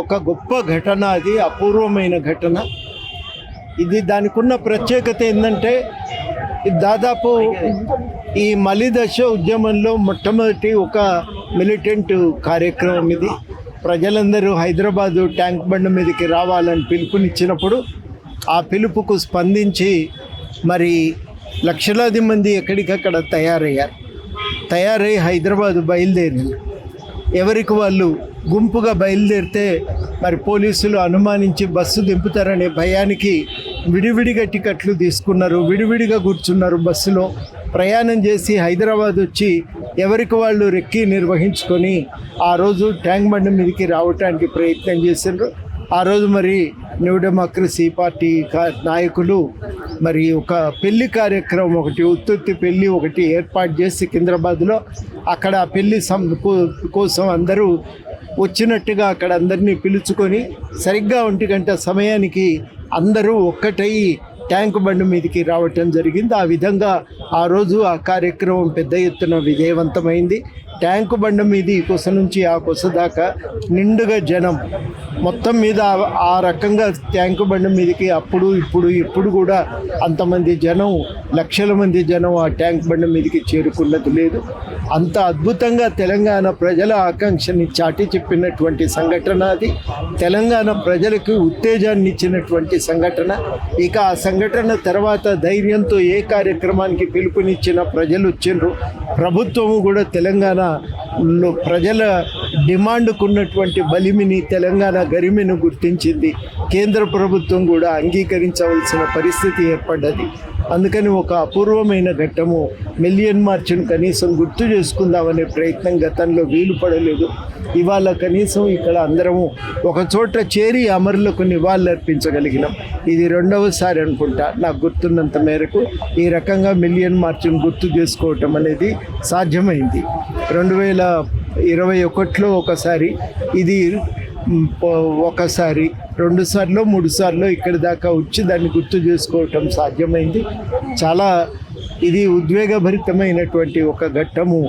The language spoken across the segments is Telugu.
ఒక గొప్ప ఘటన, అది అపూర్వమైన ఘటన. ఇది దానికి ఉన్న ప్రత్యేకత ఏంటంటే దాదాపు ఈ మలిదశ ఉద్యమంలో మొట్టమొదటి ఒక మిలిటెంట్ కార్యక్రమం ఇది. ప్రజలందరూ హైదరాబాదు ట్యాంక్ బండ్ మీదకి రావాలని పిలుపునిచ్చినప్పుడు ఆ పిలుపుకు స్పందించి మరి లక్షలాది మంది ఎక్కడికక్కడ తయారై హైదరాబాదు బయలుదేరింది. ఎవరికి వాళ్ళు గుంపుగా బయలుదేరితే మరి పోలీసులు అనుమానించి బస్సు దింపుతారనే భయానికి విడివిడిగా టికెట్లు తీసుకున్నారు, విడివిడిగా కూర్చున్నారు. బస్సులో ప్రయాణం చేసి హైదరాబాద్ వచ్చి ఎవరికి వాళ్ళు రెక్కి నిర్వహించుకొని ఆ రోజు ట్యాంక్ బండ్ మీదకి రావటానికి ప్రయత్నం చేశారు. ఆ రోజు మరి న్యూ డెమోక్రసీ పార్టీ నాయకులు మరి ఒక పెళ్లి కార్యక్రమం ఒకటి, ఉత్తుత్తి పెళ్లి ఒకటి ఏర్పాటు చేసి సికింద్రాబాద్లో అక్కడ ఆ పెళ్లి కోసం అందరూ వచ్చినట్టుగా అక్కడ అందరినీ పిలుచుకొని సరిగ్గా 1 గంట సమయానికి అందరూ ఒక్కటై ట్యాంక్ బండ్ మీదకి రావటం జరిగింది. ఆ విధంగా ఆ రోజు ఆ కార్యక్రమం పెద్ద ఎత్తున విజయవంతమైంది. ట్యాంకు బండ మీద ఈ కొస నుంచి ఆ కొస దాకా నిండుగా జనం మొత్తం మీద ఆ రకంగా ట్యాంకు బండ మీదకి అప్పుడు ఇప్పుడు కూడా అంతమంది జనం, లక్షల మంది జనం ఆ ట్యాంక్ బండ మీదకి చేరుకున్నది లేదు. అంత అద్భుతంగా తెలంగాణ ప్రజల ఆకాంక్షని చాటి చెప్పినటువంటి సంఘటన అది. తెలంగాణ ప్రజలకు ఉత్తేజాన్ని ఇచ్చినటువంటి సంఘటన. ఇక ఆ సంఘటన తర్వాత ధైర్యంతో ఏ కార్యక్రమానికి పిలుపునిచ్చిన ప్రజలు వచ్చిండ్రు. ప్రభుత్వము కూడా తెలంగాణలో ప్రజల డిమాండ్కున్నటువంటి బలిమిని, తెలంగాణ గరిమెను గుర్తించింది. కేంద్ర ప్రభుత్వం కూడా అంగీకరించవలసిన పరిస్థితి ఏర్పడ్డది. అందుకని ఒక అపూర్వమైన ఘట్టము. మిలియన్ మార్చ్ను కనీసం గుర్తు చేసుకుందామనే ప్రయత్నం గతంలో వీలు పడలేదు. ఇవాళ కనీసం ఇక్కడ అందరము ఒక చోట చేరి అమరులకు నివాళులర్పించగలిగినాం. ఇది 2వసారి అనుకుంటా నాకు గుర్తున్నంత మేరకు ఈ రకంగా మిలియన్ మార్చ్ను గుర్తు చేసుకోవటం అనేది సాధ్యమైంది. 2021లో ఒకసారి, ఇది ఒకసారి, 2 సార్లు 3 సార్లు ఇక్కడి దాకా వచ్చి దాన్ని గుర్తు చేసుకోవటం సాధ్యమైంది. చాలా ఇది ఉద్వేగభరితమైనటువంటి ఒక ఘట్టము.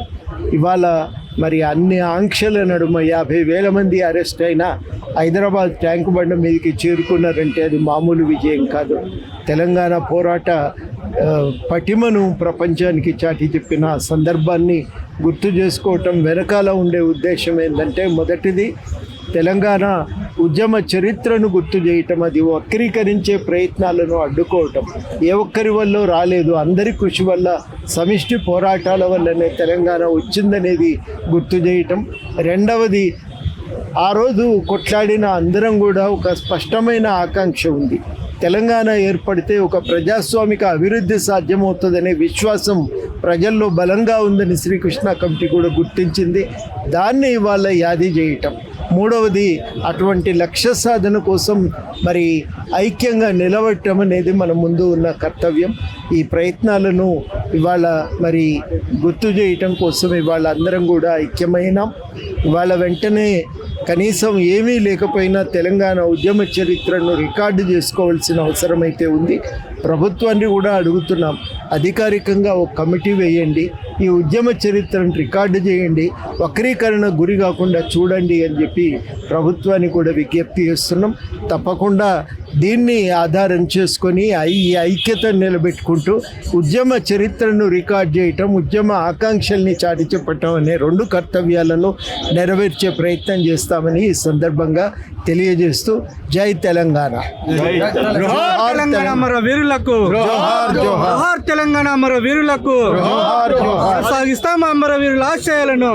ఇవాళ మరి అన్ని ఆంక్షల నడుమ 50,000 మంది అరెస్ట్ అయినా హైదరాబాద్ ట్యాంక్ బండ మీదకి చేరుకున్నారంటే అది మామూలు విజయం కాదు. తెలంగాణ పోరాట పటిమను ప్రపంచానికి చాటి చెప్పిన సందర్భాన్ని గుర్తు చేసుకోవటం వెనకాల ఉండే ఉద్దేశం ఏంటంటే, మొదటిది తెలంగాణ ఉద్యమ చరిత్రను గుర్తు చేయటం, అది వక్రీకరించే ప్రయత్నాలను అడ్డుకోవటం. ఏ ఒక్కరి వల్ల రాలేదు, అందరి కృషి వల్ల, సమిష్టి పోరాటాల వల్లనే తెలంగాణ వచ్చిందనేది గుర్తు చేయటం. రెండవది, ఆ రోజు కొట్లాడిన అందరం కూడా ఒక స్పష్టమైన ఆకాంక్ష ఉంది. తెలంగాణ ఏర్పడితే ఒక ప్రజాస్వామిక అభివృద్ధి సాధ్యమవుతుందనే విశ్వాసం ప్రజల్లో బలంగా ఉందని శ్రీకృష్ణ కమిటీ కూడా గుర్తించింది. దాన్ని ఇవాళ యాది చేయటం. మూడవది, అటువంటి లక్ష్య సాధన కోసం మరి ఐక్యంగా నిలబడటం అనేది మన ముందు ఉన్న కర్తవ్యం. ఈ ప్రయత్నాలను ఇవాళ మరి గుర్తు చేయటం కోసం ఇవాళ అందరం కూడా ఐక్యమైనాం. ఇవాళ వెంటనే కనీసం ఏమీ లేకపోయినా తెలంగాణ ఉద్యమ చరిత్రను రికార్డు చేసుకోవాల్సిన అవసరం అయితే ఉంది. ప్రభుత్వాన్ని కూడా అడుగుతున్నాం, అధికారికంగా ఒక కమిటీ వేయండి, ఈ ఉద్యమ చరిత్రను రికార్డు చేయండి, వక్రీకరణ గురి కాకుండా చూడండి అని చెప్పి ప్రభుత్వాన్ని కూడా విజ్ఞప్తి చేస్తున్నాం. తప్పకుండా దీన్ని ఆధారం చేసుకొని ఈ ఐక్యతను నిలబెట్టుకుంటూ ఉద్యమ చరిత్రను రికార్డ్ చేయటం, ఉద్యమ ఆకాంక్షల్ని చాటి చెప్పటం అనే 2 కర్తవ్యాలను నెరవేర్చే ప్రయత్నం చేస్తామని ఈ సందర్భంగా తెలియజేస్తూ జై తెలంగాణ. వీరులకు జోహార్, తెలంగాణ అమర వీరులకు కొనసాగిస్తాం అమర వీరుల ఆశయాలను.